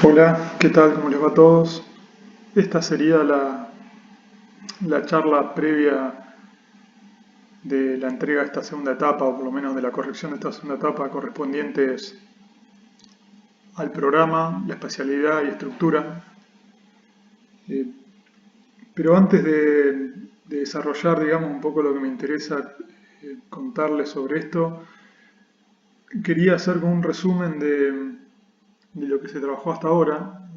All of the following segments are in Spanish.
Hola, ¿qué tal? ¿Cómo les va a todos? Esta sería la charla previa de la entrega de esta segunda etapa, o por lo menos de la corrección de esta segunda etapa correspondientes al programa, la especialidad y estructura. Eh, pero antes de desarrollar, digamos, un poco lo que me interesa contarles sobre esto, quería hacer como un resumen de lo que se trabajó hasta ahora.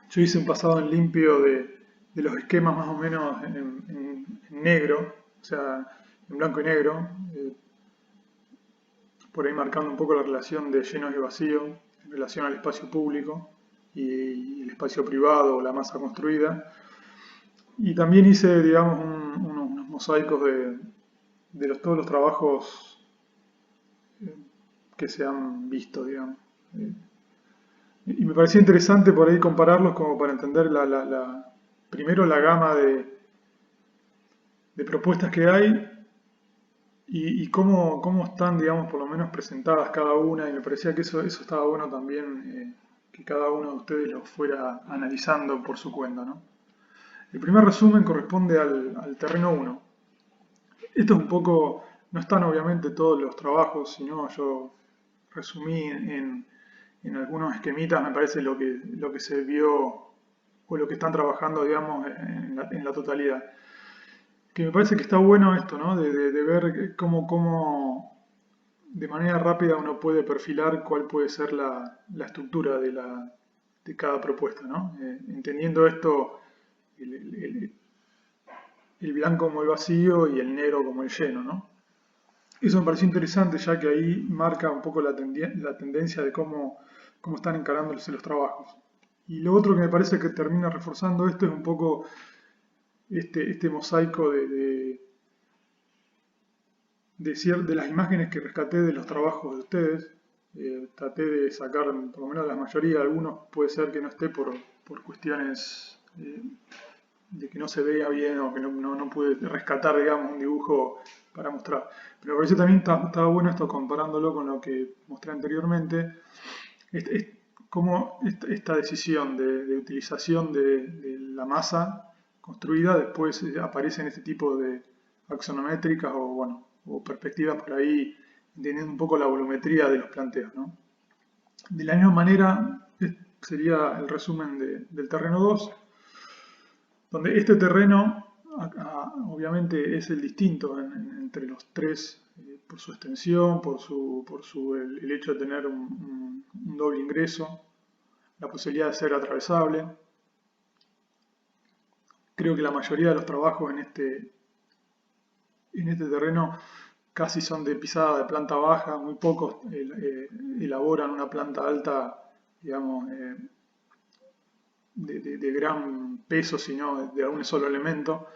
Yo hice un pasado en limpio de los esquemas más o menos en negro, o sea, en blanco y negro, por ahí marcando un poco la relación de lleno y vacío en relación al espacio público y el espacio privado o la masa construida. Y también hice, digamos, unos mosaicos de todos los trabajos que se han visto, digamos. Eh, y me parecía interesante por ahí compararlos como para entender primero la gama de propuestas que hay y cómo están, digamos, por lo menos presentadas cada una, y me parecía que eso estaba bueno también, que cada uno de ustedes lo fuera analizando por su cuenta, ¿no? El primer resumen corresponde al terreno uno. Esto es un poco, no están obviamente todos los trabajos, sino yo resumí en algunos esquemitas, me parece lo que se vio o lo que están trabajando, digamos, en la totalidad. Que me parece que está bueno esto, ¿no? De ver cómo de manera rápida uno puede perfilar cuál puede ser la estructura de cada propuesta, ¿no? Entendiendo esto, el, el- el blanco como el vacío y el negro como el lleno, ¿no? Eso me pareció interesante ya que ahí marca un poco la tendencia de cómo están encarándose los trabajos. Y lo otro que me parece que termina reforzando esto es un poco este mosaico de las imágenes que rescaté de los trabajos de ustedes. Traté de sacar por lo menos la mayoría, algunos puede ser que no esté por cuestiones de que no se vea bien o que no pude rescatar, digamos, un dibujo para mostrar. Pero me pareció también estaba bueno esto comparándolo con lo que mostré anteriormente, cómo esta decisión de utilización de la masa construida después aparece en este tipo de axonométricas o, bueno, o perspectivas por ahí, entendiendo un poco la volumetría de los planteos, ¿no? De la misma manera, sería el resumen del terreno 2, donde este terreno obviamente es el distinto entre los tres, por su extensión, el hecho de tener un doble ingreso, la posibilidad de ser atravesable. Creo que la mayoría de los trabajos en este terreno casi son de pisada de planta baja, muy pocos elaboran una planta alta, digamos, de gran peso, sino de un solo elemento.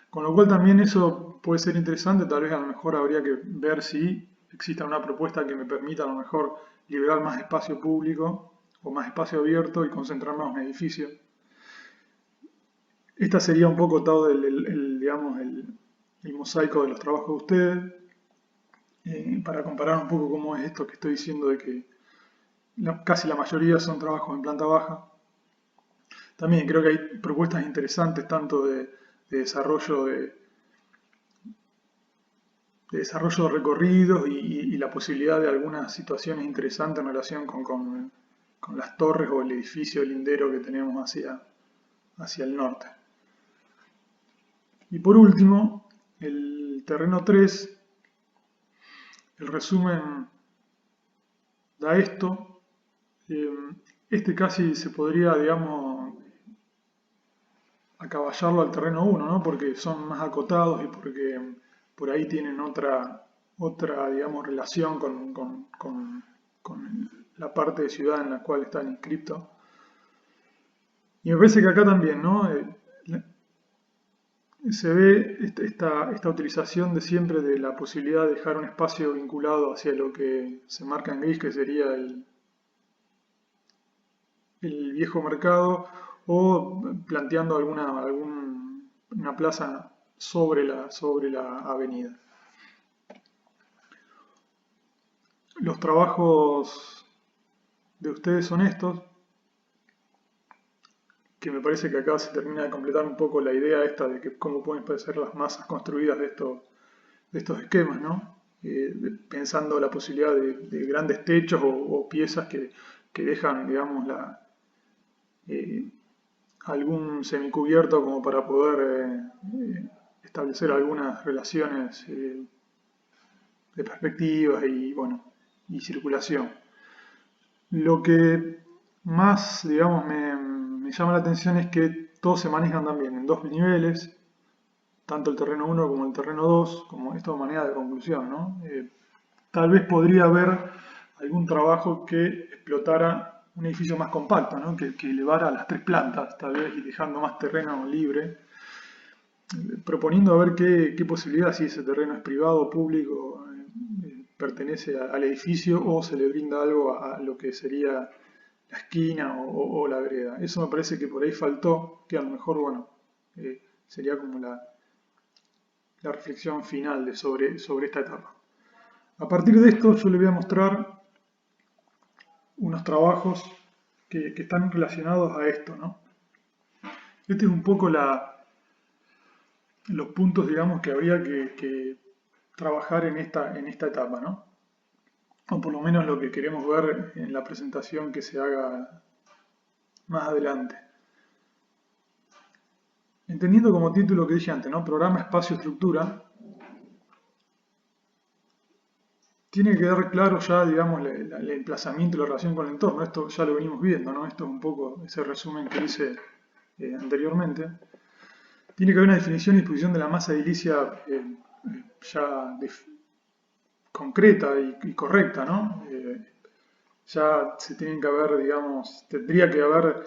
Con lo cual también eso puede ser interesante, tal vez a lo mejor habría que ver si existe una propuesta que me permita a lo mejor liberar más espacio público o más espacio abierto y concentrar más en edificios. Esta sería un poco todo digamos, el mosaico de los trabajos de ustedes, para comparar un poco cómo es esto que estoy diciendo de que casi la mayoría son trabajos en planta baja. También creo que hay propuestas interesantes tanto de desarrollo de desarrollo de recorridos y la posibilidad de algunas situaciones interesantes en relación con las torres o el edificio lindero que tenemos hacia el norte. Y por último, el terreno 3, el resumen da esto. Este casi se podría, digamos, acaballarlo al terreno 1, ¿no? Porque son más acotados y porque por ahí tienen otra digamos, relación con la parte de ciudad en la cual están inscriptos. Y me parece que acá también, ¿no? Se ve esta utilización de siempre de la posibilidad de dejar un espacio vinculado hacia lo que se marca en gris, que sería el viejo mercado, o planteando una plaza sobre la avenida. Los trabajos de ustedes son estos. que me parece que acá se termina de completar un poco la idea esta de que cómo pueden ser las masas construidas de estos esquemas, ¿no? Pensando la posibilidad de grandes techos o piezas que dejan, digamos, eh, algún semicubierto como para poder establecer algunas relaciones de perspectivas y, bueno, y circulación. Lo que más, digamos, me llama la atención es que todos se manejan también en dos niveles, tanto el terreno 1 como el terreno 2, como esto de manera de conclusión, ¿no? Tal vez podría haber algún trabajo que explotara un edificio más compacto, ¿no? Que elevara a las tres plantas, tal vez, y dejando más terreno libre, proponiendo a ver qué posibilidad, si ese terreno es privado o público, pertenece al edificio o se le brinda algo a lo que sería la esquina o la vereda. Eso me parece que por ahí faltó, que a lo mejor, bueno, sería como la reflexión final sobre esta etapa. A partir de esto yo le voy a mostrar unos trabajos que están relacionados a esto, ¿no? Este es un poco los puntos, digamos, que habría que trabajar en esta etapa, ¿no? O por lo menos lo que queremos ver en la presentación que se haga más adelante. Entendiendo como título que dije antes, ¿no? Programa, espacio, estructura, tiene que quedar claro ya, digamos, el emplazamiento y la relación con el entorno. Esto ya lo venimos viendo, ¿no? Esto es un poco ese resumen que hice anteriormente. Tiene que haber una definición y disposición de la masa edilicia ya concreta y correcta, ¿no? Ya se tienen que haber, digamos, tendría que haber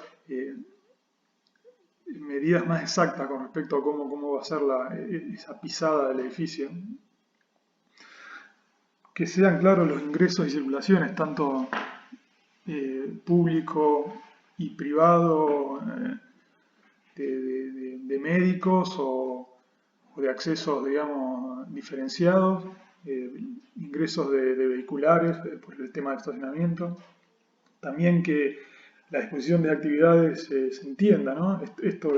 medidas más exactas con respecto a cómo va a ser esa pisada del edificio. Que sean claros los ingresos y circulaciones, tanto público y privado, de médicos o de accesos, digamos, diferenciados, ingresos de vehiculares por el tema del estacionamiento. También que la disposición de actividades se entienda, ¿no? Esto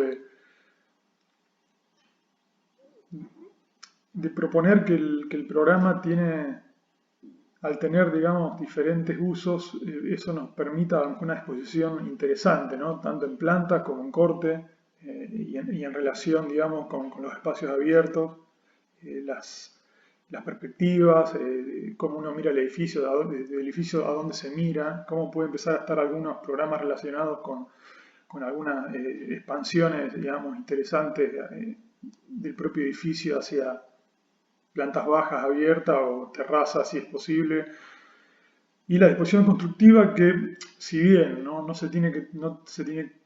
de proponer que el programa tiene, al tener, digamos, diferentes usos, eso nos permita una exposición interesante, ¿no? Tanto en planta como en corte y en relación, digamos, con los espacios abiertos, las perspectivas, cómo uno mira el edificio, del edificio a dónde se mira, cómo puede empezar a estar algunos programas relacionados con algunas expansiones, digamos, interesantes del propio edificio hacia plantas bajas abiertas o terrazas si es posible. Y la disposición constructiva que, si bien no se tiene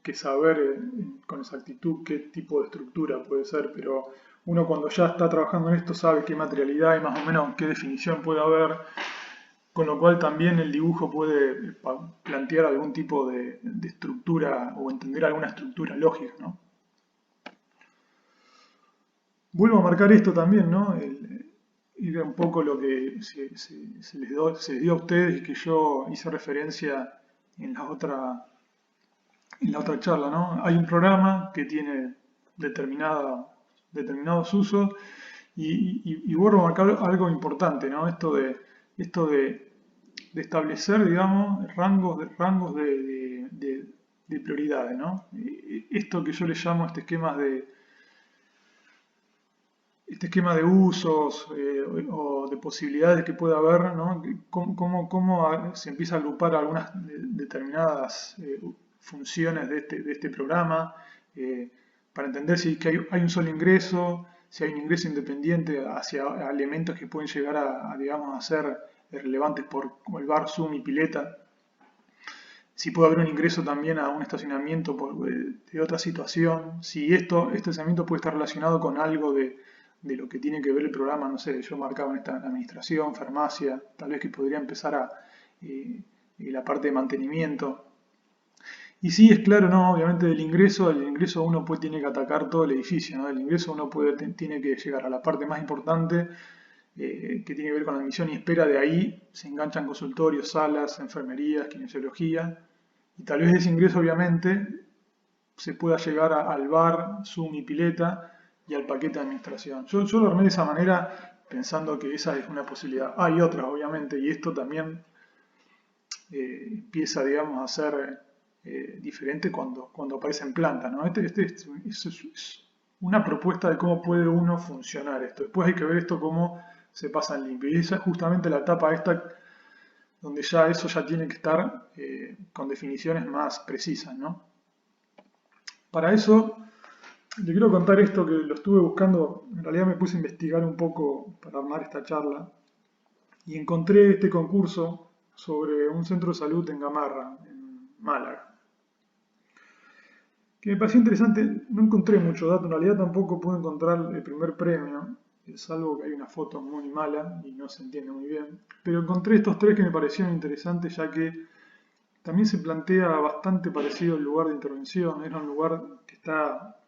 que saber con exactitud qué tipo de estructura puede ser, pero uno cuando ya está trabajando en esto sabe qué materialidad y más o menos qué definición puede haber, con lo cual también el dibujo puede plantear algún tipo de estructura o entender alguna estructura lógica, ¿no? Vuelvo a marcar esto también, ¿no? Y un poco lo que se les dio a ustedes y que yo hice referencia en la otra charla, ¿no? Hay un programa que tiene determinados usos y vuelvo a marcar algo importante, ¿no? Esto de establecer, digamos, rangos de prioridades, ¿no? Esto que yo le llamo este esquema de usos o de posibilidades que pueda haber, ¿no? Cómo se empieza a agrupar algunas determinadas funciones de este programa para entender si que hay un solo ingreso, si hay un ingreso independiente hacia elementos que pueden llegar digamos, a ser relevantes como el bar, zoom y pileta. Si puede haber un ingreso también a un estacionamiento de otra situación, si este estacionamiento puede estar relacionado con algo de lo que tiene que ver el programa, no sé, yo marcaba en esta administración, farmacia, tal vez que podría empezar la parte de mantenimiento. Y sí, es claro, no, obviamente el ingreso uno tiene que atacar todo el edificio, ¿no? El ingreso uno tiene que llegar a la parte más importante, que tiene que ver con la admisión y espera, de ahí se enganchan consultorios, salas, enfermerías, kinesiología, y tal vez ese ingreso obviamente se pueda llegar al bar, Zoom y pileta y al paquete de administración. Yo lo armé de esa manera pensando que esa es una posibilidad. Hay otras, obviamente, y esto también empieza, digamos, a ser diferente cuando aparece en planta, ¿no? Es una propuesta de cómo puede uno funcionar esto. Después hay que ver esto cómo se pasa en limpio. Y esa es justamente la etapa esta donde ya eso ya tiene que estar con definiciones más precisas, ¿no? Para eso, le quiero contar esto que lo estuve buscando, en realidad me puse a investigar un poco para armar esta charla y encontré este concurso sobre un centro de salud en Gamarra, en Málaga, que me pareció interesante. No encontré mucho dato, en realidad tampoco pude encontrar el primer premio, salvo que hay una foto muy mala y no se entiende muy bien, pero encontré estos tres que me parecieron interesantes, ya que también se plantea bastante parecido el lugar de intervención. Es un lugar que está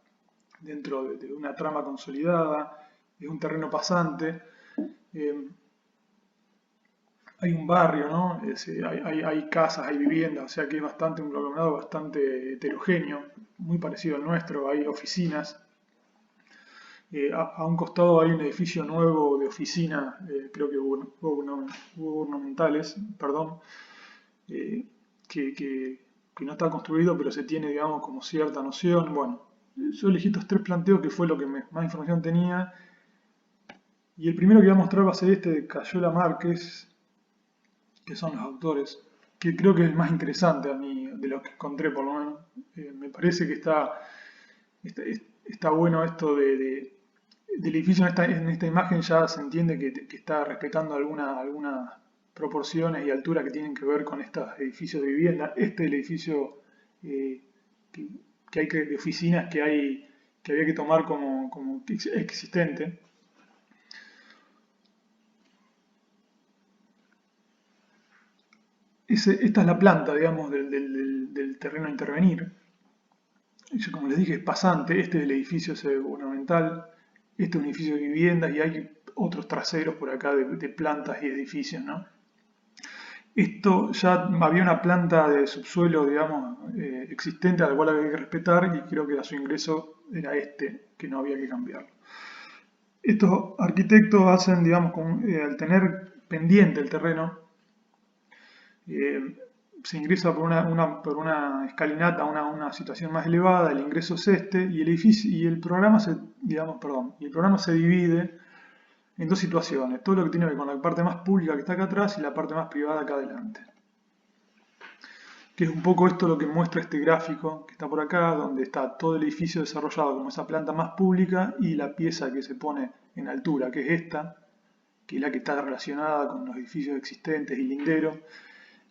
dentro de una trama consolidada, es un terreno pasante, hay un barrio, ¿no? Hay casas, hay viviendas, o sea que es bastante un conglomerado bastante heterogéneo, muy parecido al nuestro, hay oficinas. A un costado hay un edificio nuevo de oficina, creo que gubernamentales, perdón, eh, que no está construido, pero se tiene, digamos, como cierta noción. Bueno, yo elegí estos tres planteos que fue lo que más información tenía. Y el primero que voy a mostrar va a ser este de Cayola Márquez, que son los autores, que creo que es el más interesante a mí, de los que encontré por lo menos. Me parece que está bueno esto del edificio. En esta imagen ya se entiende que está respetando algunas proporciones y alturas que tienen que ver con estos edificios de vivienda. Este es el edificio eh, de oficinas que había que tomar como existente. Esta es la planta, digamos, del terreno a intervenir. Como les dije, es pasante. Este es el edificio ese gubernamental. Este es un edificio de viviendas y hay otros traseros por acá de plantas y edificios, ¿no? Esto ya había una planta de subsuelo, digamos, existente a la cual había que respetar, y creo que a su ingreso era este, que no había que cambiarlo. Estos arquitectos hacen, digamos, al tener pendiente el terreno, eh, se ingresa por una escalinata a una situación más elevada. El ingreso es este, y el edificio y el programa y el programa se divide en dos situaciones: todo lo que tiene que ver con la parte más pública que está acá atrás y la parte más privada acá adelante. Que es un poco esto lo que muestra este gráfico que está por acá, donde está todo el edificio desarrollado como esa planta más pública y la pieza que se pone en altura, que es esta, que es la que está relacionada con los edificios existentes y linderos.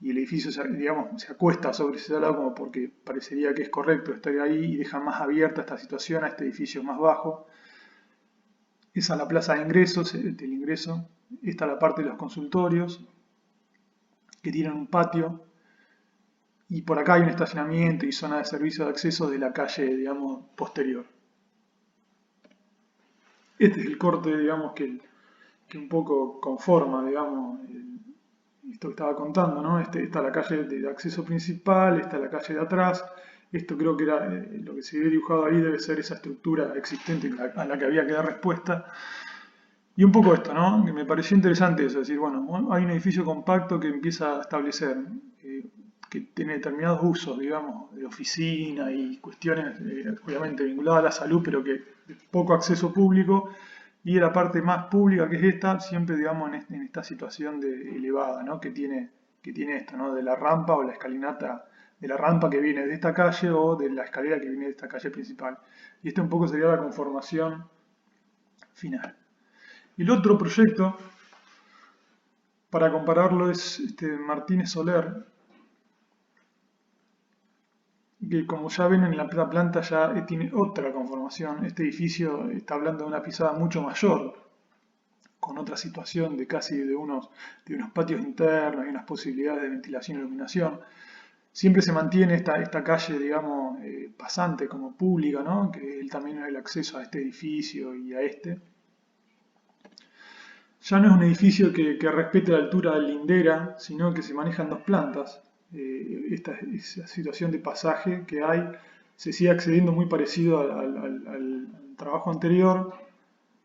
Y el edificio, digamos, se acuesta sobre ese lado como porque parecería que es correcto estar ahí, y deja más abierta esta situación a este edificio más bajo. Esa es la plaza de ingresos, del ingreso. Esta es la parte de los consultorios, que tienen un patio. Y por acá hay un estacionamiento y zona de servicio de acceso de la calle, digamos, posterior. Este es el corte, digamos, que un poco conforma, digamos, esto que estaba contando, ¿no? Está la calle de acceso principal, está la calle de atrás. Esto creo que era lo que se había dibujado ahí, debe ser esa estructura existente a la que había que dar respuesta. Y un poco esto, ¿no? Que me pareció interesante eso, es decir, bueno, hay un edificio compacto que empieza a establecer, que tiene determinados usos, digamos, de oficina y cuestiones, obviamente vinculadas a la salud, pero que de poco acceso público. Y la parte más pública, que es esta, siempre, digamos, en esta situación elevada, ¿no? Que tiene esto, ¿no? De la rampa o la escalinata, de la rampa que viene de esta calle o de la escalera que viene de esta calle principal. Y este un poco sería la conformación final. Y el otro proyecto, para compararlo, es Martínez Soler, que como ya ven en la planta ya tiene otra conformación. Este edificio está hablando de una pisada mucho mayor, con otra situación de casi de unos patios internos y unas posibilidades de ventilación y iluminación. Siempre se mantiene esta calle, digamos, pasante como pública, ¿no? Que él también es el acceso a este edificio y a este. Ya no es un edificio que respete la altura lindera, sino que se manejan dos plantas. Esta situación de pasaje que hay se sigue accediendo muy parecido al trabajo anterior,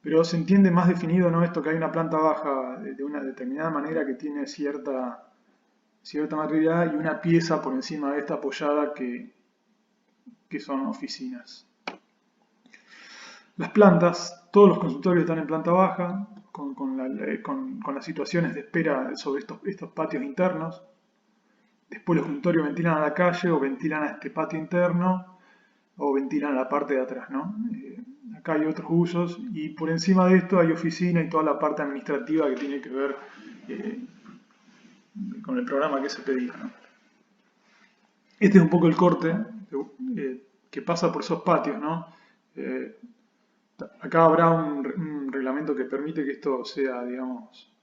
pero se entiende más definido, ¿no? Esto que hay una planta baja de una determinada manera que tiene cierta materialidad y una pieza por encima de esta apoyada que son oficinas. Las plantas, todos los consultorios están en planta baja, con las situaciones de espera sobre estos patios internos. Después los consultorios ventilan a la calle o ventilan a este patio interno o ventilan a la parte de atrás, ¿no? Acá hay otros usos y por encima de esto hay oficina y toda la parte administrativa que tiene que ver con el programa que se pedía, ¿no? Este es un poco el corte que pasa por esos patios, ¿no? Acá habrá un reglamento que permite que esto sea, digamos,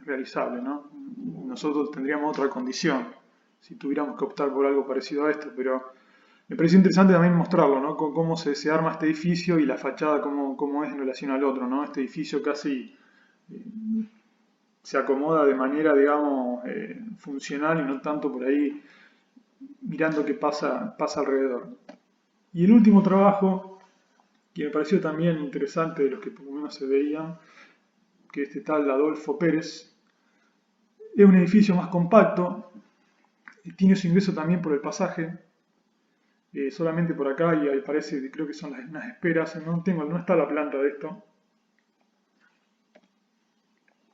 realizable, ¿no? Nosotros tendríamos otra condición si tuviéramos que optar por algo parecido a esto, pero me pareció interesante también mostrarlo, ¿no? Cómo se arma este edificio y la fachada cómo es en relación al otro, ¿no? Este edificio casi se acomoda de manera, digamos, funcional y no tanto por ahí mirando qué pasa alrededor. Y el último trabajo, que me pareció también interesante de los que por lo menos se veían, que este tal Adolfo Pérez, es un edificio más compacto, tiene su ingreso también por el pasaje, solamente por acá y ahí parece, creo que son unas esperas, no está la planta de esto.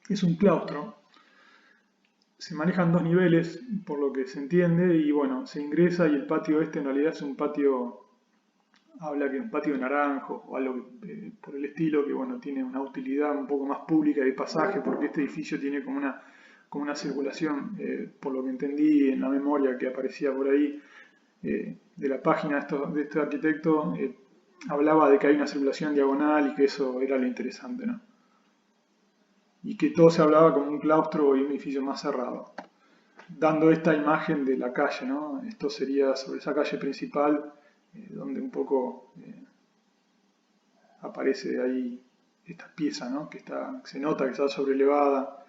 Es un claustro, se manejan dos niveles por lo que se entiende y bueno, se ingresa y el patio este en realidad es un patio, habla que es un patio de naranjo o algo por el estilo, que bueno, tiene una utilidad un poco más pública de pasaje porque este edificio tiene como una circulación, por lo que entendí en la memoria que aparecía por ahí, de la página de este arquitecto, hablaba de que hay una circulación diagonal y que eso era lo interesante, ¿no? Y que todo se hablaba como un claustro y un edificio más cerrado, dando esta imagen de la calle, ¿no? Esto sería sobre esa calle principal, donde un poco aparece ahí esta pieza, ¿no? Se nota que está sobrelevada.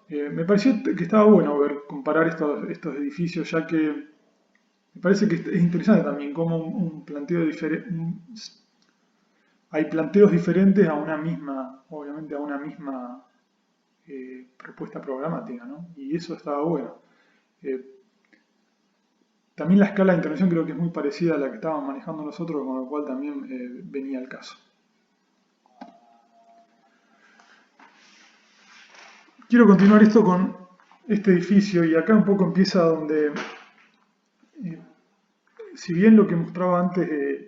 Me pareció que estaba bueno comparar estos edificios, ya que me parece que es interesante también cómo un planteo diferente, hay planteos diferentes a una misma, obviamente a una misma propuesta programática, ¿no? Y eso estaba bueno. También la escala de intervención creo que es muy parecida a la que estábamos manejando nosotros, con lo cual también venía al caso. Quiero continuar esto con este edificio y acá un poco empieza donde, si bien lo que mostraba antes,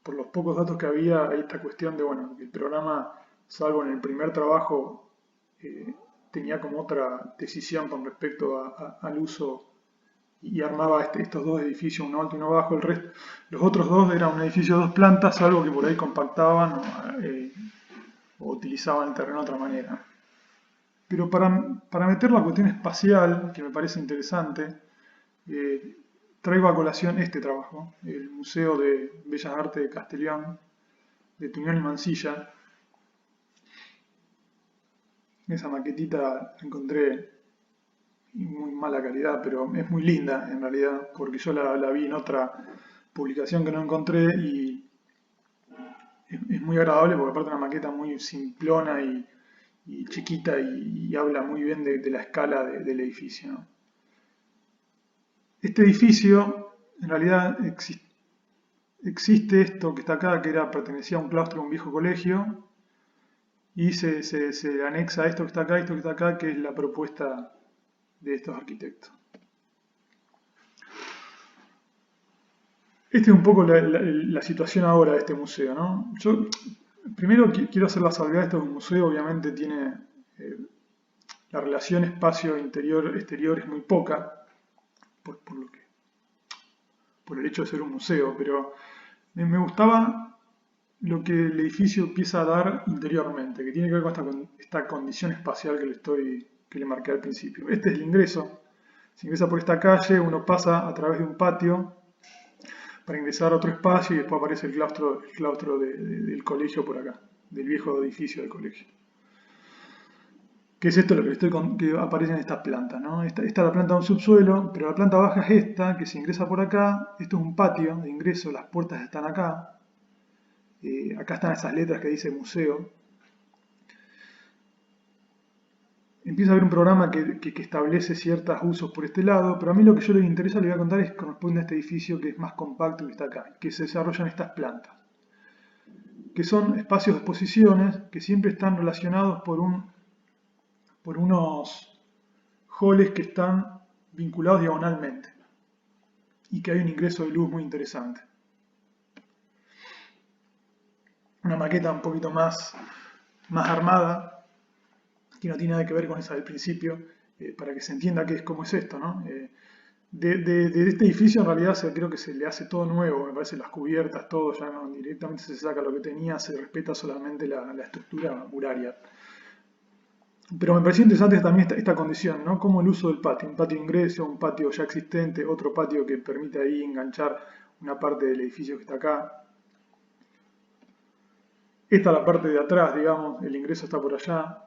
por los pocos datos que había, hay esta cuestión de, bueno, el programa, salvo en el primer trabajo, tenía como otra decisión con respecto al uso y armaba estos dos edificios, uno alto y uno bajo. Los otros dos eran un edificio de dos plantas, salvo que por ahí compactaban o utilizaban el terreno de otra manera. Pero para meter la cuestión espacial, que me parece interesante, traigo a colación este trabajo, el Museo de Bellas Artes de Castellón, de Tuñón y Mansilla. Esa maquetita la encontré en muy mala calidad, pero es muy linda en realidad, porque yo la vi en otra publicación que no encontré y es muy agradable porque aparte es una maqueta muy simplona y chiquita y habla muy bien de la escala del edificio, ¿no? Este edificio, en realidad existe esto que está acá, que pertenecía a un claustro de un viejo colegio, y se anexa a esto que está acá, esto que está acá, que es la propuesta de estos arquitectos. Esta es un poco la situación ahora de este museo, ¿no? Yo primero quiero hacer la salvedad, esto es un museo, obviamente tiene la relación espacio interior-exterior es muy poca, por el hecho de ser un museo, pero me gustaba lo que el edificio empieza a dar interiormente, que tiene que ver con esta condición espacial que le marqué al principio. Este es el ingreso. Se ingresa por esta calle, uno pasa a través de un patio para ingresar a otro espacio y después aparece el claustro del colegio por acá, del viejo edificio del colegio. ¿Qué es esto lo que que aparece en estas plantas, ¿no? Esta es la planta de un subsuelo, pero la planta baja es esta, que se ingresa por acá. Esto es un patio de ingreso, las puertas están acá. Acá están esas letras que dice museo. Empieza a haber un programa que establece ciertos usos por este lado, pero a mí lo que yo les interesa, les voy a contar, es que corresponde a este edificio que es más compacto que está acá, que se desarrollan estas plantas, que son espacios de exposiciones que siempre están relacionados por unos halls que están vinculados diagonalmente y que hay un ingreso de luz muy interesante. Una maqueta un poquito más armada, que no tiene nada que ver con esa del principio, para que se entienda cómo es esto, ¿no? De este edificio en realidad creo que se le hace todo nuevo, me parece las cubiertas, todo, ya no, directamente se saca lo que tenía, se respeta solamente la estructura muraria. Pero me pareció interesante también esta condición, ¿no? Como el uso del patio, un patio de ingreso, un patio ya existente, otro patio que permite ahí enganchar una parte del edificio que está acá. Esta es la parte de atrás, digamos, el ingreso está por allá.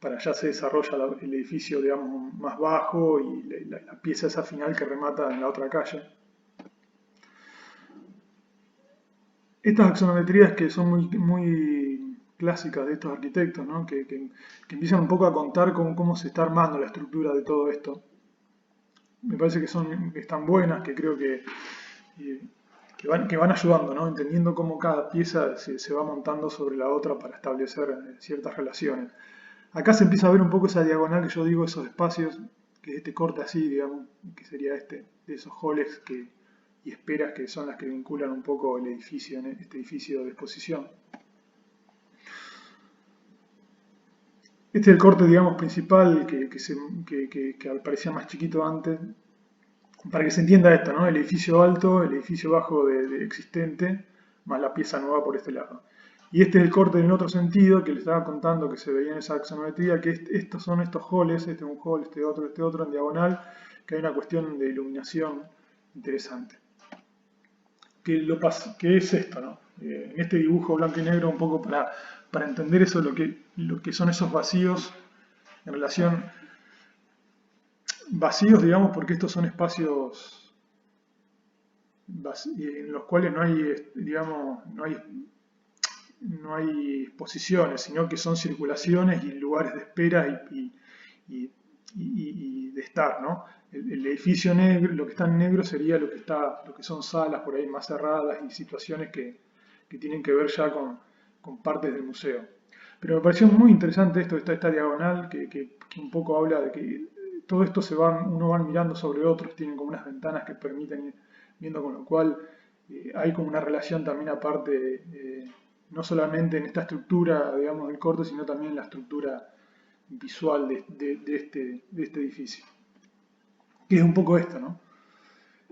Para allá se desarrolla el edificio, digamos, más bajo y la pieza esa final que remata en la otra calle. Estas axonometrías que son muy clásicas de estos arquitectos, ¿no? que empiezan un poco a contar cómo se está armando la estructura de todo esto. Me parece que están buenas, que creo que van ayudando, ¿no? Entendiendo cómo cada pieza se va montando sobre la otra para establecer ciertas relaciones. Acá se empieza a ver un poco esa diagonal que yo digo, esos espacios, que es este corte así, digamos, que sería de esos halls y esperas que son las que vinculan un poco el edificio, este edificio de exposición. Este es el corte, digamos, principal que parecía más chiquito antes, para que se entienda esto, ¿no? El edificio alto, el edificio bajo de existente, más la pieza nueva por este lado. Y este es el corte en el otro sentido, que le estaba contando que se veía en esa axonometría, que estos son estos halls, este es un hall, este otro en diagonal, que hay una cuestión de iluminación interesante. ¿Qué es esto, no? En este dibujo blanco y negro, un poco para entender eso, lo que son esos vacíos en relación, vacíos, digamos, porque estos son espacios en los cuales no hay, digamos, no hay exposiciones, sino que son circulaciones y lugares de espera y de estar, ¿no? El edificio negro, lo que está en negro sería lo que son salas por ahí más cerradas y situaciones que tienen que ver ya con partes del museo. Pero me pareció muy interesante esta diagonal que un poco habla de que todo esto uno va mirando sobre otros, tienen como unas ventanas que permiten ir viendo, con lo cual hay como una relación también aparte, no solamente en esta estructura, digamos, del corte, sino también en la estructura visual de este edificio. Que es un poco esto, ¿no?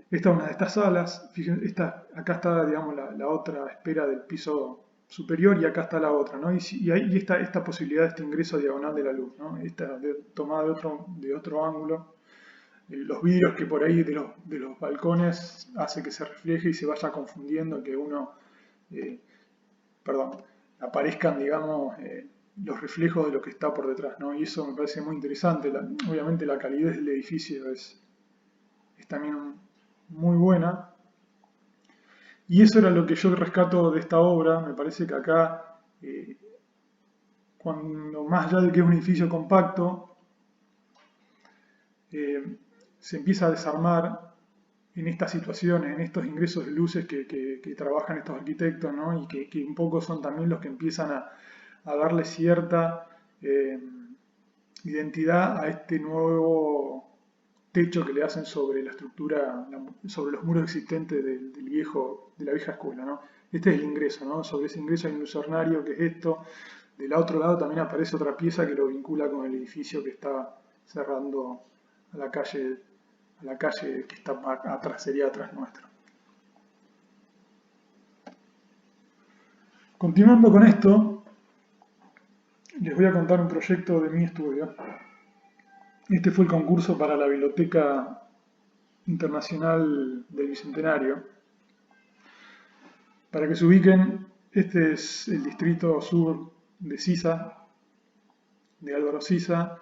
Esta es una de estas salas, fíjense, acá está, digamos, la otra espera del piso superior y acá está la otra, ¿no? Y ahí está esta posibilidad de este ingreso diagonal de la luz, ¿no? Esta tomada de otro ángulo. Los vidrios que por ahí de los balcones hace que se refleje y se vaya confundiendo, que aparezcan, digamos, los reflejos de lo que está por detrás, ¿no? Y eso me parece muy interesante. Obviamente la calidez del edificio es también muy buena. Y eso era lo que yo rescato de esta obra. Me parece que acá, cuando más allá de que es un edificio compacto, se empieza a desarmar en estas situaciones, en estos ingresos de luces que trabajan estos arquitectos, ¿no? Y que un poco son también los que empiezan a darle cierta identidad a este nuevo techo que le hacen sobre la estructura, sobre los muros existentes de la vieja escuela, ¿no? Este es el ingreso, ¿no? Sobre ese ingreso hay un lucernario, que es esto. Del otro lado también aparece otra pieza que lo vincula con el edificio que está cerrando a la calle que está atrás, sería atrás nuestro. Continuando con esto, les voy a contar un proyecto de mi estudio. Este fue el concurso para la Biblioteca Internacional del Bicentenario. Para que se ubiquen, este es el distrito sur de Sisa, de Álvaro Siza.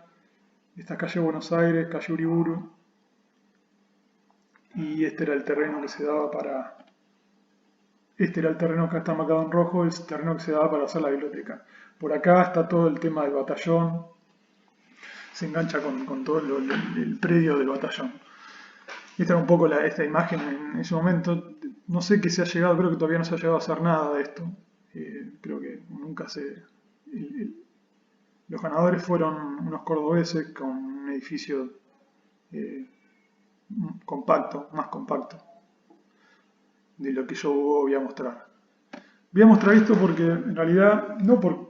Esta calle Buenos Aires, calle Uriburu, y este era el terreno que se daba para, este era el terreno que está marcado en rojo, el terreno que se daba para hacer la biblioteca. Por acá está todo el tema del batallón, se engancha con todo el predio del batallón. Esta era un poco esta imagen en ese momento. No sé qué se ha llegado, creo que todavía no se ha llegado a hacer nada de esto. Creo que nunca se... los ganadores fueron unos cordobeses con un edificio eh, compacto, más compacto de lo que yo voy a mostrar. Voy a mostrar esto porque en realidad, no porque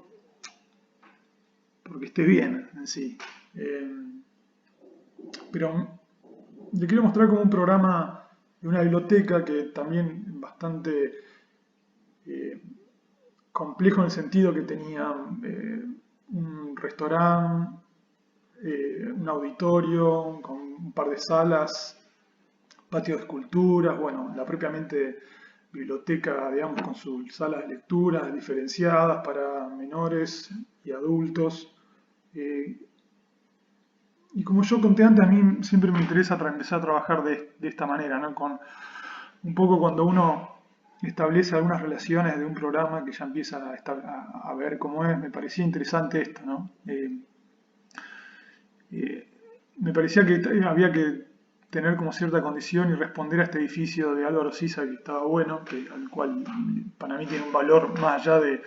esté bien en sí, pero le quiero mostrar como un programa de una biblioteca que también bastante complejo en el sentido que tenía un restaurante, un auditorio con un par de salas, patio de esculturas, bueno, la propiamente biblioteca, digamos, con sus salas de lectura diferenciadas para menores y adultos. Y como yo conté antes, a mí siempre me interesa empezar a trabajar de esta manera, ¿no? Con un poco cuando uno establece algunas relaciones de un programa que ya empieza a ver cómo es, me parecía interesante esto, ¿no? Me parecía que había que tener como cierta condición y responder a este edificio de Álvaro Siza que estaba bueno, al cual para mí tiene un valor más allá de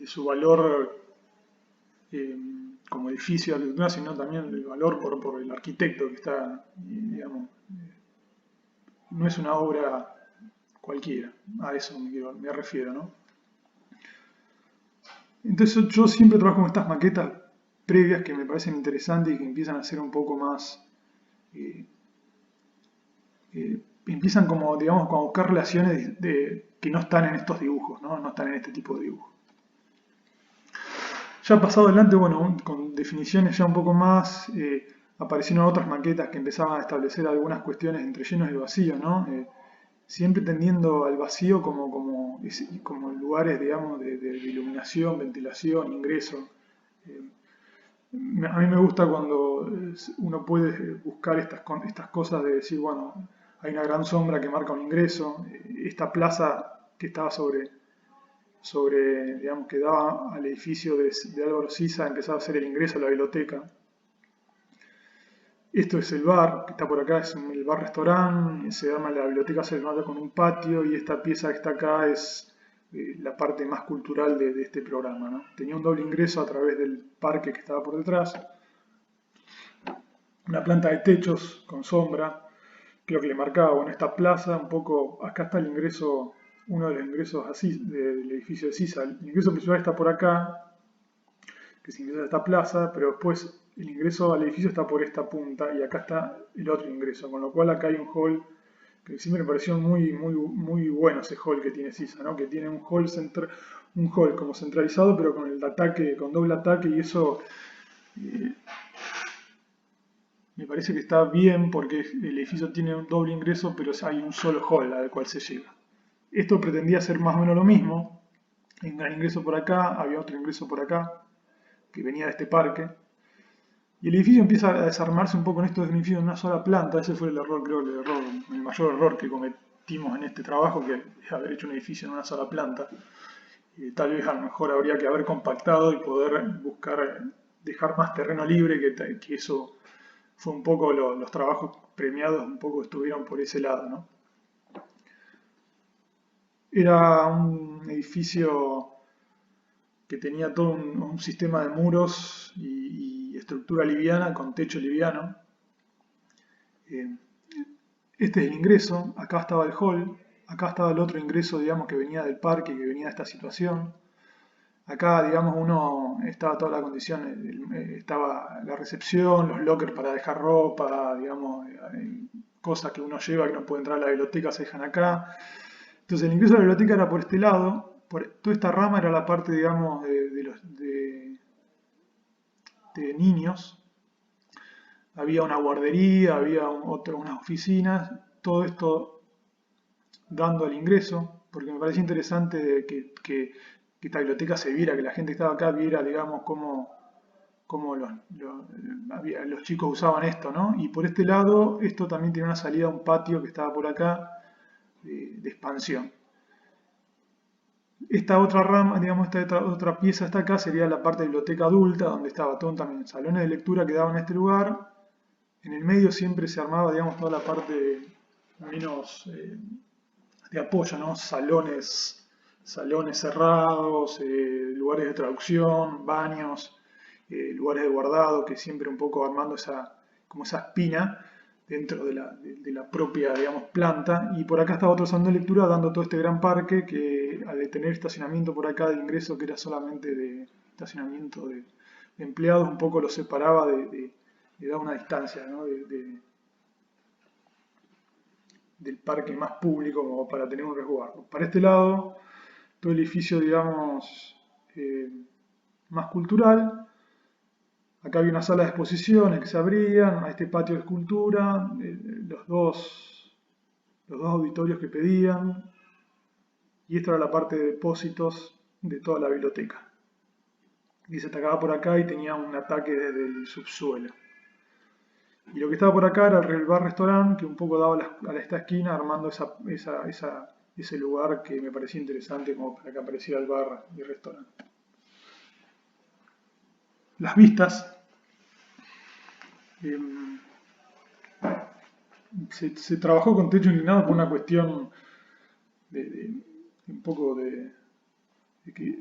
su valor eh, como edificio de arquitectura, sino también el valor por el arquitecto que está, digamos, no es una obra cualquiera, a eso me refiero, ¿no? Entonces yo siempre trabajo con estas maquetas previas que me parecen interesantes y que empiezan a ser un poco más, eh, empiezan como, digamos, a buscar relaciones que no están en estos dibujos, ¿no? No están en este tipo de dibujos. Ya pasado adelante, bueno, con definiciones ya un poco más, aparecieron otras maquetas que empezaban a establecer algunas cuestiones entre llenos y vacíos, ¿no? Siempre tendiendo al vacío como lugares, digamos, de iluminación, ventilación, ingreso. A mí me gusta cuando uno puede buscar estas cosas de decir, bueno, hay una gran sombra que marca un ingreso, esta plaza que estaba digamos, que daba al edificio de Álvaro Siza, empezaba a ser el ingreso a la biblioteca. Esto es el bar, que está por acá, es el bar-restaurante, la biblioteca se llama con un patio y esta pieza que está acá es la parte más cultural de este programa, ¿no? Tenía un doble ingreso a través del parque que estaba por detrás, una planta de techos con sombra, creo que le marcaba, bueno, esta plaza, un poco, acá está el ingreso, uno de los ingresos así del edificio de Sisa. El ingreso principal está por acá, que se ingresa a esta plaza, pero después el ingreso al edificio está por esta punta y acá está el otro ingreso, con lo cual acá hay un hall que siempre me pareció muy bueno ese hall que tiene Sisa, ¿no? Que tiene un hall como centralizado, pero con el ataque, con doble ataque, y eso me parece que está bien porque el edificio tiene un doble ingreso, pero hay un solo hall al cual se llega. Esto pretendía ser más o menos lo mismo. Hay un gran ingreso por acá, había otro ingreso por acá, que venía de este parque. Y el edificio empieza a desarmarse un poco en esto de un edificio en una sola planta. Ese fue el error, creo, el mayor error que cometimos en este trabajo, que es haber hecho un edificio en una sola planta. Tal vez a lo mejor habría que haber compactado y poder buscar, dejar más terreno libre, que eso fue un poco los trabajos premiados, un poco estuvieron por ese lado, ¿no? Era un edificio que tenía todo un sistema de muros y estructura liviana con techo liviano. Eh, Este es el ingreso, acá estaba el hall, acá estaba el otro ingreso, digamos, que venía del parque, que venía de esta situación. Acá, digamos, estaba toda la condición, estaba la recepción, los lockers para dejar ropa, digamos, cosas que uno lleva que no puede entrar a la biblioteca se dejan acá. Entonces el ingreso a la biblioteca era por este lado, toda esta rama era la parte, digamos, de niños. Había una guardería, había unas oficinas, todo esto dando al ingreso, porque me parecía interesante que esta biblioteca se viera, que la gente que estaba acá viera, digamos, cómo cómo los chicos usaban esto, ¿no? Y por este lado, esto también tiene una salida a un patio que estaba por acá, de expansión. Esta otra rama, digamos, esta otra pieza hasta acá sería la parte de biblioteca adulta, donde estaba todo también salones de lectura que daban en este lugar. En el medio siempre se armaba, digamos, toda la parte menos de apoyo, ¿no? Salones cerrados, lugares de traducción, baños, lugares de guardado, que siempre un poco armando como esa espina dentro de la propia, digamos, planta. Y por acá estaba otro salón de lectura dando todo este gran parque que al tener estacionamiento por acá de ingreso, que era solamente de estacionamiento de empleados, un poco lo separaba de dar una distancia, ¿no? Del parque más público como para tener un resguardo. Para este lado, todo el edificio, digamos, más cultural. Acá había una sala de exposiciones que se abrían, a este patio de escultura, los dos auditorios que pedían, y esta era la parte de depósitos de toda la biblioteca. Y se atacaba por acá y tenía un ataque desde el subsuelo. Y lo que estaba por acá era el bar-restaurante, que un poco daba a esta esquina, armando ese lugar que me parecía interesante como para que apareciera el bar y el restaurante. Las vistas. Se trabajó con techo inclinado por una cuestión un poco de que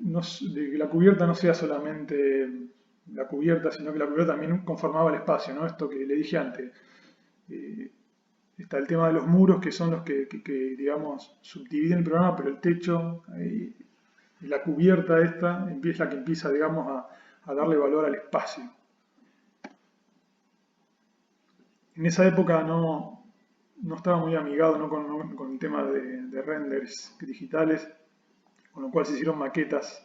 la cubierta no sea solamente la cubierta, sino que la cubierta también conformaba el espacio, ¿no? Esto que le dije antes. Está el tema de los muros, que son los que digamos, subdividen el programa, pero el techo y la cubierta esta es la que empieza, digamos, a darle valor al espacio. En esa época no estaba muy amigado, ¿no? con el tema de renders digitales, con lo cual se hicieron maquetas.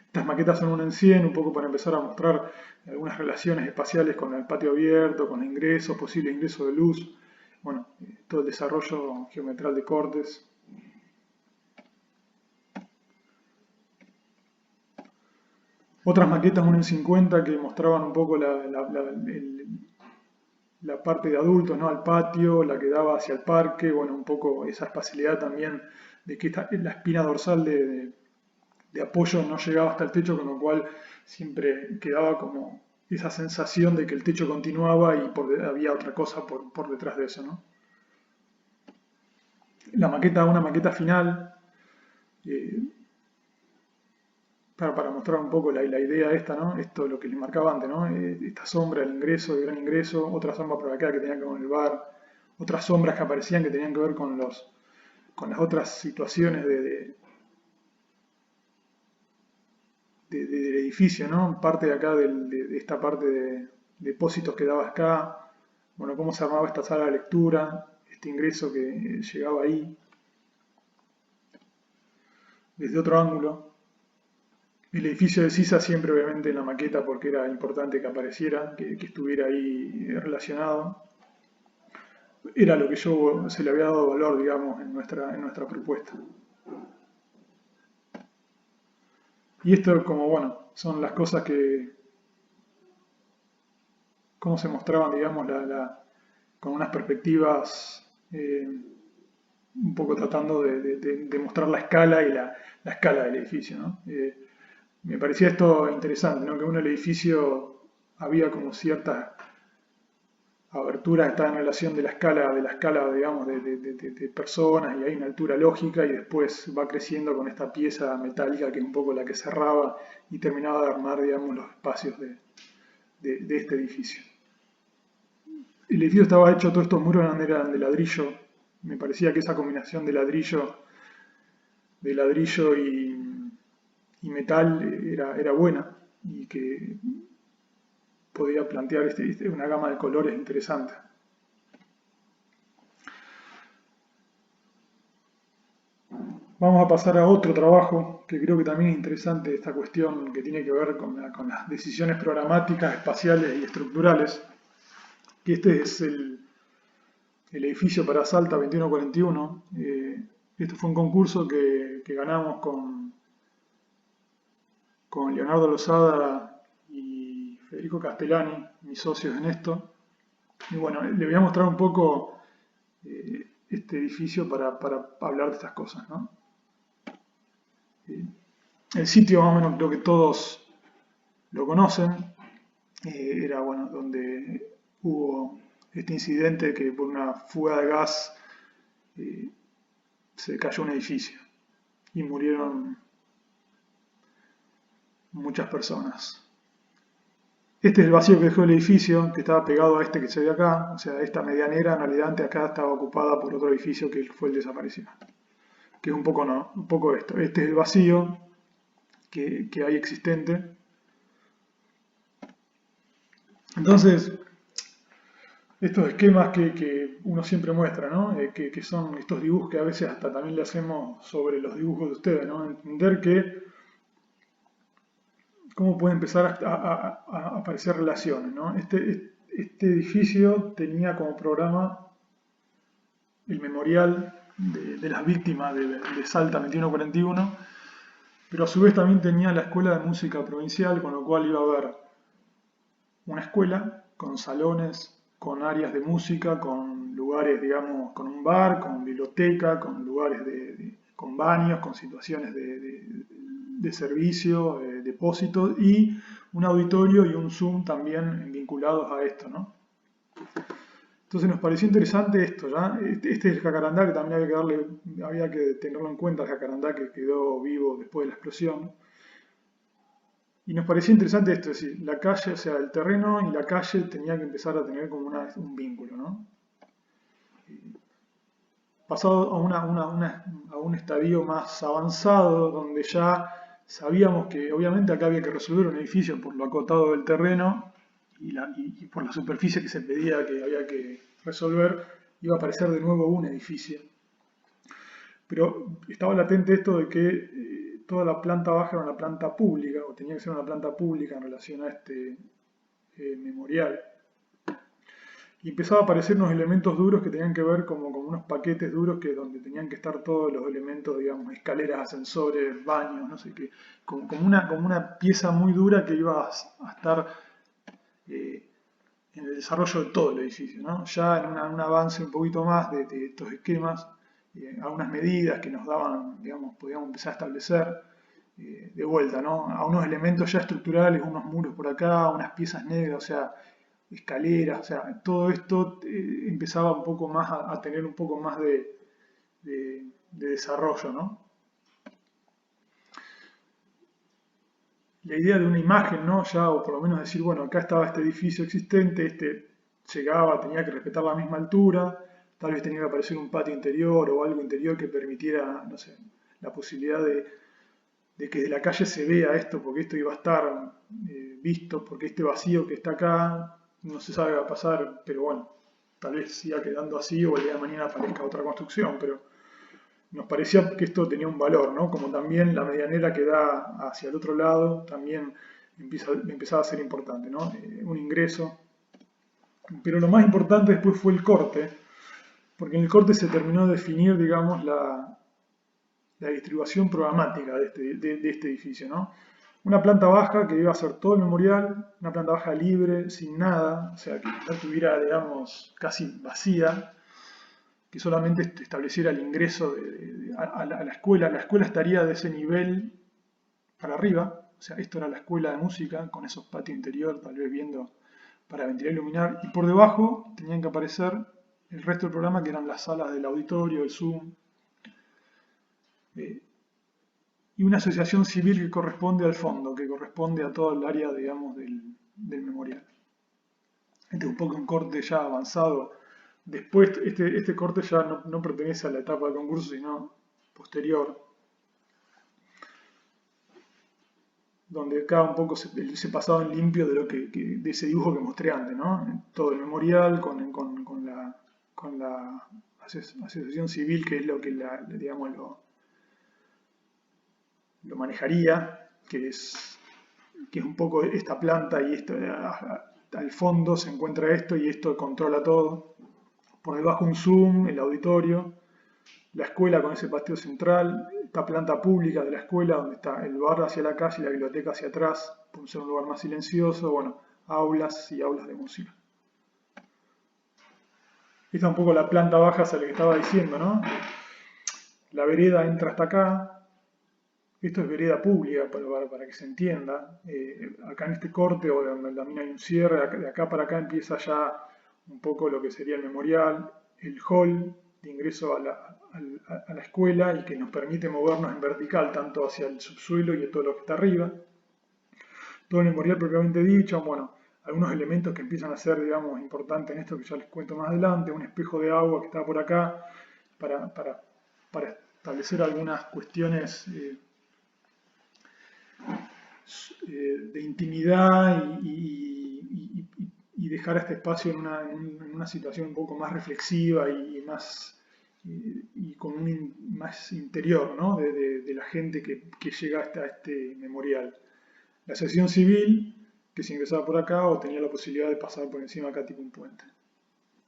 Estas maquetas son 1 en 100, un poco para empezar a mostrar algunas relaciones espaciales con el patio abierto, con ingresos, posible ingreso de luz, bueno, todo el desarrollo geometral de cortes. Otras maquetas 1 en 50 que mostraban un poco la parte de adultos, ¿no? Al patio, la que daba hacia el parque, bueno, un poco esa espacialidad también de que la espina dorsal de apoyo no llegaba hasta el techo, con lo cual siempre quedaba como esa sensación de que el techo continuaba y había otra cosa por detrás de eso, ¿no? Una maqueta final, para mostrar un poco la idea esta, ¿no? Esto es lo que les marcaba antes, ¿no? Esta sombra, el ingreso, el gran ingreso, otra sombra por acá que tenía que ver con el bar, otras sombras que aparecían que tenían que ver con las otras situaciones del edificio, ¿no? Parte de acá de esta parte de depósitos que daba acá, bueno, cómo se armaba esta sala de lectura, este ingreso que llegaba ahí, desde otro ángulo. El edificio de Sisa siempre obviamente en la maqueta porque era importante que apareciera, que estuviera ahí relacionado. Era lo que se le había dado valor, digamos, en nuestra propuesta. Y esto como, bueno, son las cosas cómo se mostraban, digamos, con unas perspectivas, un poco tratando de mostrar la escala y la escala del edificio, ¿no? Me parecía esto interesante, ¿no? Que en el edificio había como ciertas aberturas que estaban en relación de la escala, digamos, de personas, y hay una altura lógica, y después va creciendo con esta pieza metálica que es un poco la que cerraba y terminaba de armar, digamos, los espacios de este edificio. El edificio estaba hecho, todos estos muros eran de ladrillo. Me parecía que esa combinación de ladrillo y metal era buena y que podía plantear una gama de colores interesante. Vamos a pasar a otro trabajo que creo que también es interesante, esta cuestión que tiene que ver con las decisiones programáticas, espaciales y estructurales. Que este es el edificio para Salta 2141. Esto fue un concurso que ganamos con Leonardo Lozada y Federico Castellani, mis socios en esto. Y bueno, le voy a mostrar un poco este edificio para hablar de estas cosas, ¿no? El sitio más o menos creo que todos lo conocen. Era bueno, donde hubo este incidente que por una fuga de gas se cayó un edificio y murieron muchas personas. Este es el vacío que dejó el edificio, que estaba pegado a este que se ve acá, o sea, esta medianera en realidad antes acá estaba ocupada por otro edificio que fue el desaparecido. Que es un poco, no, un poco esto. Este es el vacío que hay existente. Entonces, estos esquemas que uno siempre muestra, ¿no? Que son estos dibujos que a veces hasta también le hacemos sobre los dibujos de ustedes, ¿no? Entender que cómo pueden empezar a aparecer relaciones, ¿no? Este edificio tenía como programa el memorial de las víctimas de Salta 2141, pero a su vez también tenía la Escuela de Música Provincial, con lo cual iba a haber una escuela con salones, con áreas de música, con lugares, digamos, con un bar, con biblioteca, con lugares con baños, con situaciones de servicio, depósitos y un auditorio y un Zoom también vinculados a esto, ¿no? Entonces nos pareció interesante esto, ¿ya? Este es el jacarandá que también había que tenerlo en cuenta, el jacarandá que quedó vivo después de la explosión. Y nos pareció interesante esto, es decir, la calle, o sea, el terreno y la calle tenía que empezar a tener como un vínculo, ¿no? Pasado a un estadio más avanzado, donde ya sabíamos que obviamente acá había que resolver un edificio por lo acotado del terreno y por la superficie que se pedía que había que resolver, iba a aparecer de nuevo un edificio. Pero estaba latente esto de que toda la planta baja era una planta pública, o tenía que ser una planta pública en relación a este memorial. Y empezaba a aparecer unos elementos duros que tenían que ver como unos paquetes duros que donde tenían que estar todos los elementos, digamos, escaleras, ascensores, baños, no sé qué, como una pieza muy dura que iba a estar en el desarrollo de todo el edificio, ¿no? Ya en un avance un poquito más de estos esquemas, algunas medidas que nos daban, digamos, podíamos empezar a establecer de vuelta, ¿no? A unos elementos ya estructurales, unos muros por acá, unas piezas negras, o sea, escaleras, o sea, todo esto empezaba un poco más a tener un poco más de desarrollo, ¿no? La idea de una imagen, ¿no? Ya, o por lo menos decir, bueno, acá estaba este edificio existente, este llegaba, tenía que respetar la misma altura, tal vez tenía que aparecer un patio interior o algo interior que permitiera, no sé, la posibilidad de que de la calle se vea esto, porque esto iba a estar visto, porque este vacío que está acá no se sabe qué va a pasar, pero bueno, tal vez siga quedando así o el día de mañana aparezca otra construcción, pero nos parecía que esto tenía un valor, ¿no? Como también la medianera que da hacia el otro lado también empezaba a ser importante, ¿no? Un ingreso. Pero lo más importante después fue el corte, porque en el corte se terminó de definir, digamos, la distribución programática de este edificio, ¿no? Una planta baja que iba a ser todo el memorial, una planta baja libre, sin nada, o sea, que no tuviera, digamos, casi vacía, que solamente estableciera el ingreso a la escuela. La escuela estaría de ese nivel para arriba, o sea, esto era la escuela de música, con esos patios interior, tal vez viendo para ventilar y iluminar, y por debajo tenían que aparecer el resto del programa, que eran las salas del auditorio, el Zoom, y una asociación civil que corresponde al fondo, que corresponde a todo el área, digamos, del memorial. Este es un poco un corte ya avanzado. Después, este corte ya no pertenece a la etapa de concurso, sino posterior, donde acá un poco se pasaba en limpio de ese dibujo que mostré antes, ¿no? Todo el memorial con la asociación civil, que es lo que digamos, lo manejaría, que es un poco esta planta y esto, al fondo se encuentra esto y esto controla todo. Por debajo un Zoom, el auditorio, la escuela con ese patio central, esta planta pública de la escuela donde está el bar hacia la calle y la biblioteca hacia atrás, por ser un lugar más silencioso. Bueno, aulas y aulas de música. Esta es un poco la planta baja hacia la que estaba diciendo, ¿no? La vereda entra hasta acá. Esto es vereda pública para que se entienda. Acá en este corte, o donde también hay un cierre, de acá para acá empieza ya un poco lo que sería el memorial, el hall de ingreso a la escuela y que nos permite movernos en vertical, tanto hacia el subsuelo y todo lo que está arriba. Todo el memorial propiamente dicho, bueno, algunos elementos que empiezan a ser, digamos, importantes en esto que ya les cuento más adelante, un espejo de agua que está por acá, para establecer algunas cuestiones de intimidad y dejar este espacio en una situación un poco más reflexiva y más y con un más interior, ¿no? de la gente que llega hasta este memorial. La asociación civil, que se ingresaba por acá o tenía la posibilidad de pasar por encima acá tipo un puente.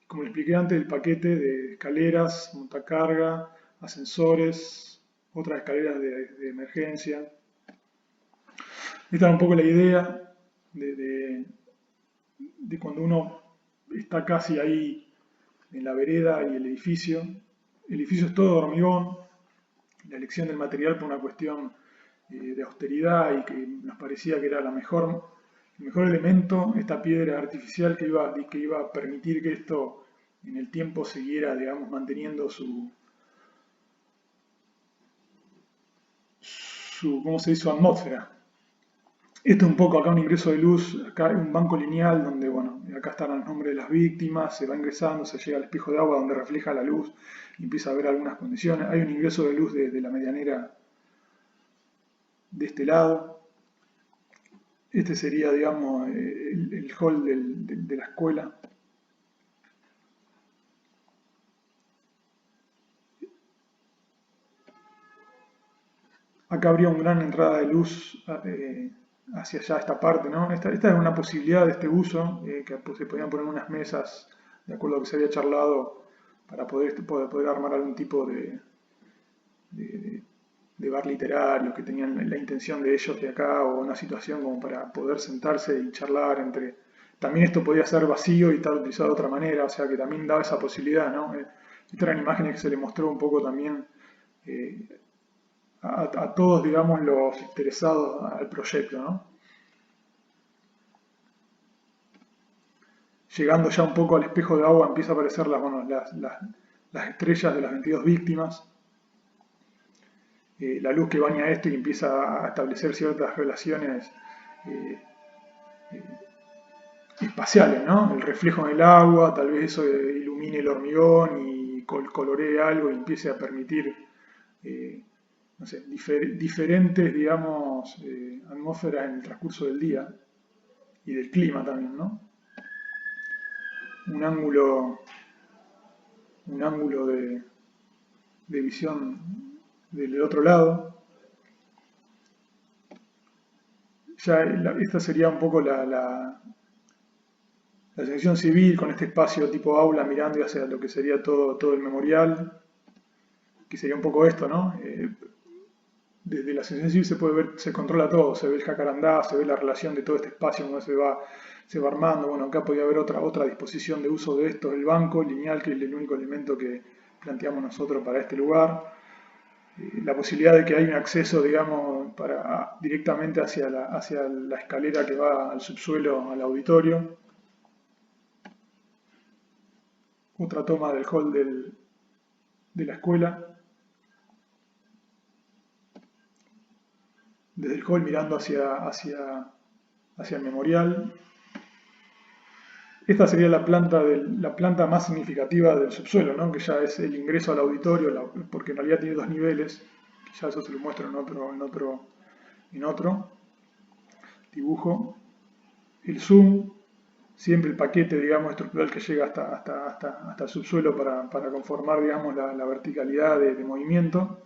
Como les expliqué antes, el paquete de escaleras, montacarga, ascensores, otras escaleras de emergencia. Esta es un poco la idea de cuando uno está casi ahí en la vereda y el edificio. El edificio es todo de hormigón. La elección del material por una cuestión de austeridad y que nos parecía que era el mejor elemento, esta piedra artificial que iba a permitir que esto en el tiempo siguiera, digamos, manteniendo ¿cómo se dice? Su atmósfera. Esto es un poco acá un ingreso de luz, acá hay un banco lineal donde, bueno, acá están los nombres de las víctimas, se va ingresando, se llega al espejo de agua donde refleja la luz y empieza a ver algunas condiciones. Hay un ingreso de luz de la medianera de este lado. Este sería, digamos, el hall de la escuela. Acá habría una gran entrada de luz hacia allá, esta parte, ¿no? Esta es una posibilidad de este uso, que pues, se podían poner unas mesas, de acuerdo a lo que se había charlado, para poder armar algún tipo de bar literario, que tenían la intención de ellos de acá, o una situación como para poder sentarse y charlar entre... También esto podía ser vacío y estar utilizado de otra manera, o sea que también daba esa posibilidad, ¿no? Estas eran imágenes que se le mostró un poco también a todos, digamos, los interesados al proyecto, ¿no? Llegando ya un poco al espejo de agua empieza a aparecer las estrellas de las 22 víctimas, la luz que baña esto y empieza a establecer ciertas relaciones eh, espaciales, ¿no? El reflejo en el agua, tal vez eso ilumine el hormigón y coloree algo y empiece a permitir no sé, diferentes, digamos, atmósferas en el transcurso del día y del clima también, ¿no? Un ángulo de visión del otro lado. Ya esta sería un poco la sección civil con este espacio tipo aula mirando hacia lo que sería todo el memorial, que sería un poco esto, ¿no? Desde la sección civil se puede ver, se controla todo, se ve el jacarandá, se ve la relación de todo este espacio, cómo se va armando. Bueno, acá podría haber otra disposición de uso de esto, el banco lineal, que es el único elemento que planteamos nosotros para este lugar. La posibilidad de que haya un acceso, digamos, directamente hacia la escalera que va al subsuelo, al auditorio. Otra toma del hall de la escuela. Desde el hall mirando hacia el memorial. Esta sería la planta más significativa del subsuelo, ¿no? Que ya es el ingreso al auditorio, porque en realidad tiene dos niveles, que ya eso se lo muestro en otro dibujo. El zoom, siempre el paquete, digamos, estructural que llega hasta el subsuelo para conformar, digamos, la verticalidad de movimiento.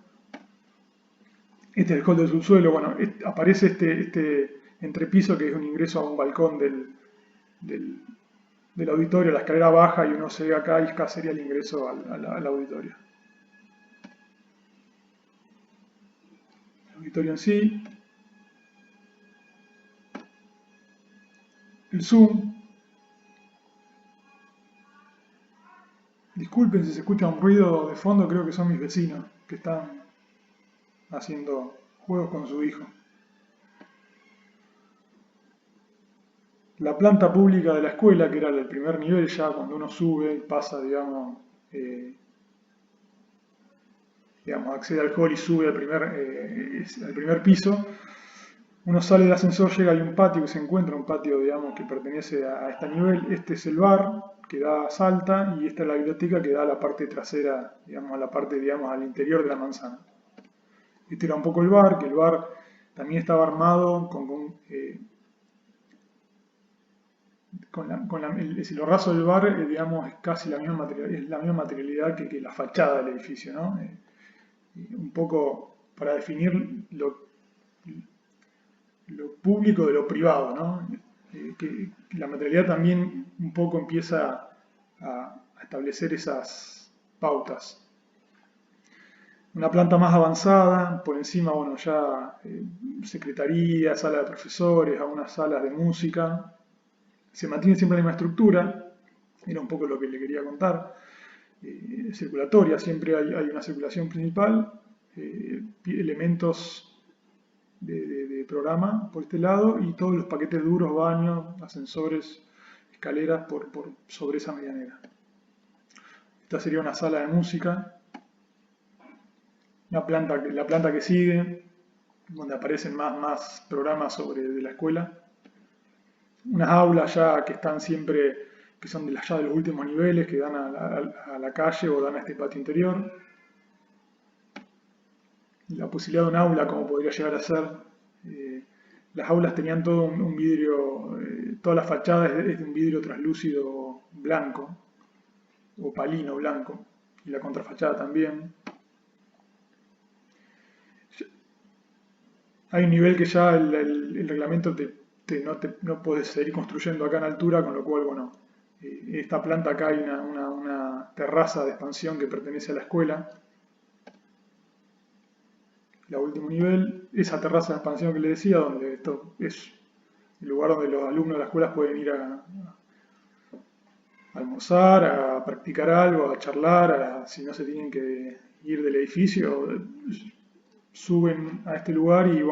Este es el hall del subsuelo. Bueno, aparece este entrepiso que es un ingreso a un balcón del auditorio, la escalera baja y uno se ve acá y acá sería el ingreso al auditorio. El auditorio en sí. el Zoom. Disculpen si se escucha un ruido de fondo, creo que son mis vecinos que están haciendo juegos con su hijo. La planta pública de la escuela, que era el primer nivel, ya cuando uno sube, pasa, accede al hall y sube al primer piso, uno sale del ascensor, llega, hay un patio que se encuentra, un patio, que pertenece a este nivel. Este es el bar, que da Salta, y esta es la biblioteca que da a la parte trasera, a la parte, al interior de la manzana. Este era un poco el bar, que el bar también estaba armado el cielorraso del bar, es casi la misma materialidad que la fachada del edificio, ¿no? Un poco para definir lo público de lo privado, ¿no? Que la materialidad también un poco empieza a establecer esas pautas. Una planta más avanzada, por encima, ya secretaría, sala de profesores, algunas salas de música. Se mantiene siempre la misma estructura, era un poco lo que le quería contar. Circulatoria, siempre hay una circulación principal, elementos de programa por este lado y todos los paquetes duros, baños, ascensores, escaleras sobre esa medianera. Esta sería una sala de música. La planta que sigue, donde aparecen más programas de la escuela. Unas aulas ya que están siempre, que son ya de los últimos niveles, que dan a la calle o dan a este patio interior. La posibilidad de un aula, como podría llegar a ser. Las aulas tenían todo un vidrio, toda la fachada es de un vidrio translúcido blanco, opalino blanco, y la contrafachada también. Hay un nivel que ya el reglamento no puedes seguir construyendo acá en altura, con lo cual, esta planta acá hay una terraza de expansión que pertenece a la escuela. El último nivel, esa terraza de expansión que les decía, donde esto es el lugar donde los alumnos de las escuelas pueden ir a almorzar, a practicar algo, a charlar, si no se tienen que ir del edificio, suben a este lugar y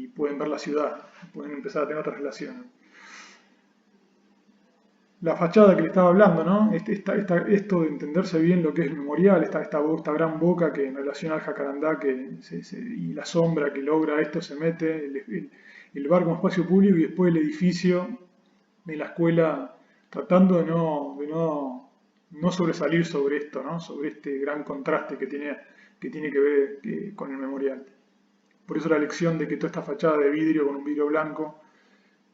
pueden ver la ciudad, pueden empezar a tener otras relaciones. La fachada que le estaba hablando, ¿no? Esto de entenderse bien lo que es el memorial, esta gran boca que en relación al jacarandá y la sombra que logra esto se mete, el bar como espacio público y después el edificio de la escuela tratando de no sobresalir sobre esto, ¿no? Sobre este gran contraste que tiene que ver con el memorial. Por eso la elección de que toda esta fachada de vidrio con un vidrio blanco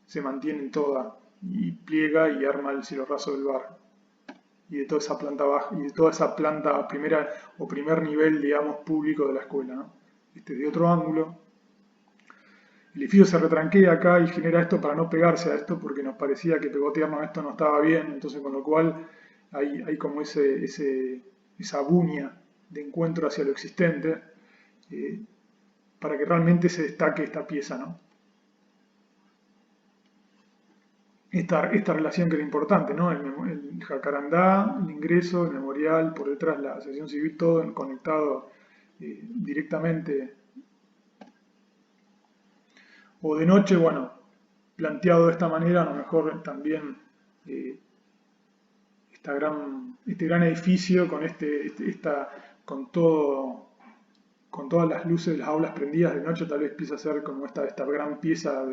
se mantiene toda y pliega y arma el cielorraso del bar. Y de toda esa planta baja, y de toda esa planta primera o primer nivel, público de la escuela, ¿no? De otro ángulo. El edificio se retranquea acá y genera esto para no pegarse a esto, porque nos parecía que pegotearnos esto no estaba bien, entonces con lo cual hay como esa buña de encuentro hacia lo existente, para que realmente se destaque esta pieza, ¿no? Esta relación que era importante, ¿no? El jacarandá, el ingreso, el memorial, por detrás la asociación civil, todo conectado directamente. O de noche, planteado de esta manera, a lo mejor también este gran edificio con todas las luces de las aulas prendidas de noche, tal vez empieza a ser como esta gran pieza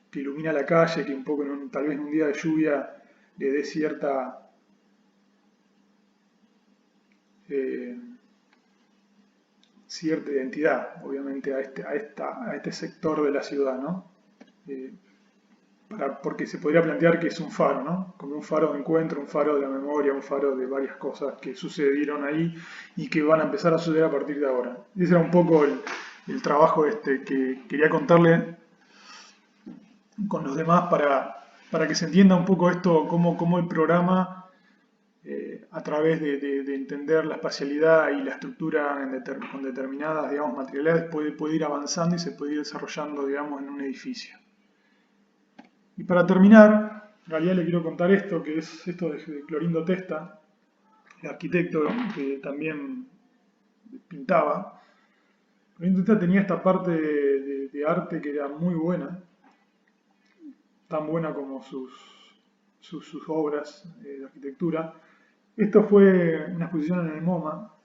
que ilumina la calle, que un poco tal vez en un día de lluvia le dé cierta identidad, obviamente, a este sector de la ciudad, ¿no? Porque se podría plantear que es un faro, ¿no? Como un faro de encuentro, un faro de la memoria, un faro de varias cosas que sucedieron ahí y que van a empezar a suceder a partir de ahora. Ese era un poco el trabajo que quería contarle con los demás para que se entienda un poco esto, cómo el programa, a través de entender la espacialidad y la estructura con determinadas, materialidades, puede ir avanzando y se puede ir desarrollando, en un edificio. Y para terminar, En realidad le quiero contar esto, que es esto de Clorindo Testa, el arquitecto que también pintaba. Clorindo Testa tenía esta parte de arte que era muy buena, tan buena como sus obras de arquitectura. Esto fue una exposición en el MoMA.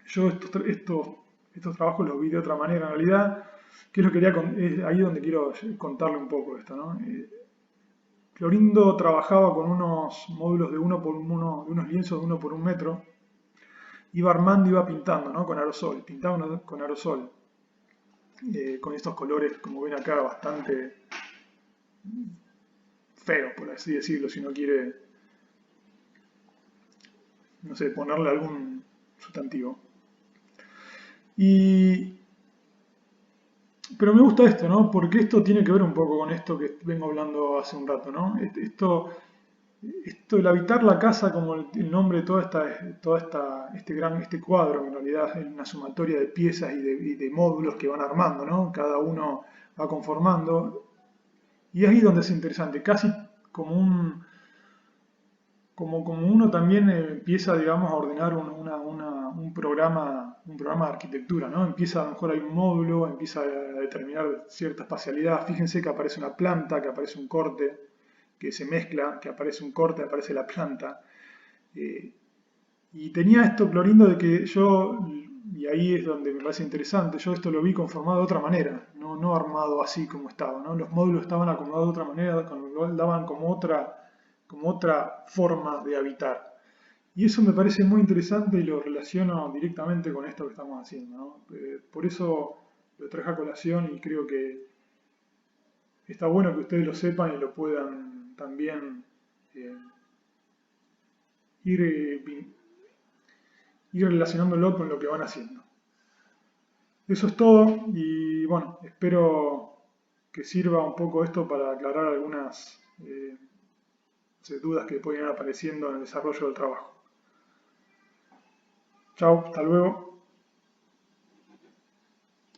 Yo estos trabajos los vi de otra manera. En realidad, ¿qué es lo que es ahí donde quiero contarle un poco esto, ¿no? Clorindo trabajaba con unos módulos de uno por uno, de unos lienzos de 1 por 1 metro. Iba armando, iba pintando, ¿no? Con aerosol. Pintaba con aerosol. Con estos colores, como ven acá, bastante feos, por así decirlo, si no quiere, no sé, ponerle algún sustantivo. Y, pero me gusta esto, ¿no? Porque esto tiene que ver un poco con esto que vengo hablando hace un rato, ¿no? Esto, el habitar la casa, como el nombre de este cuadro, que en realidad es una sumatoria de piezas y de módulos que van armando, ¿no? Cada uno va conformando. Y es ahí donde es interesante, casi como como uno también empieza, digamos, a ordenar un programa de arquitectura, ¿no? Empieza, a lo mejor hay un módulo, empieza a determinar cierta espacialidad. Fíjense que aparece una planta, que aparece un corte, que se mezcla, que aparece un corte, aparece la planta. Eh, y tenía esto Clorindo de que yo, y ahí es donde me parece interesante, yo esto lo vi conformado de otra manera, no armado así como estaba, ¿no? Los módulos estaban acomodados de otra manera, con lo cual daban como otra forma de habitar. Y eso me parece muy interesante y lo relaciono directamente con esto que estamos haciendo, ¿no? Por eso lo traje a colación y creo que está bueno que ustedes lo sepan y lo puedan también eh, ir, ir relacionándolo con lo que van haciendo. Eso es todo y bueno, espero que sirva un poco esto para aclarar algunas dudas que pueden ir apareciendo en el desarrollo del trabajo. Chao, hasta luego.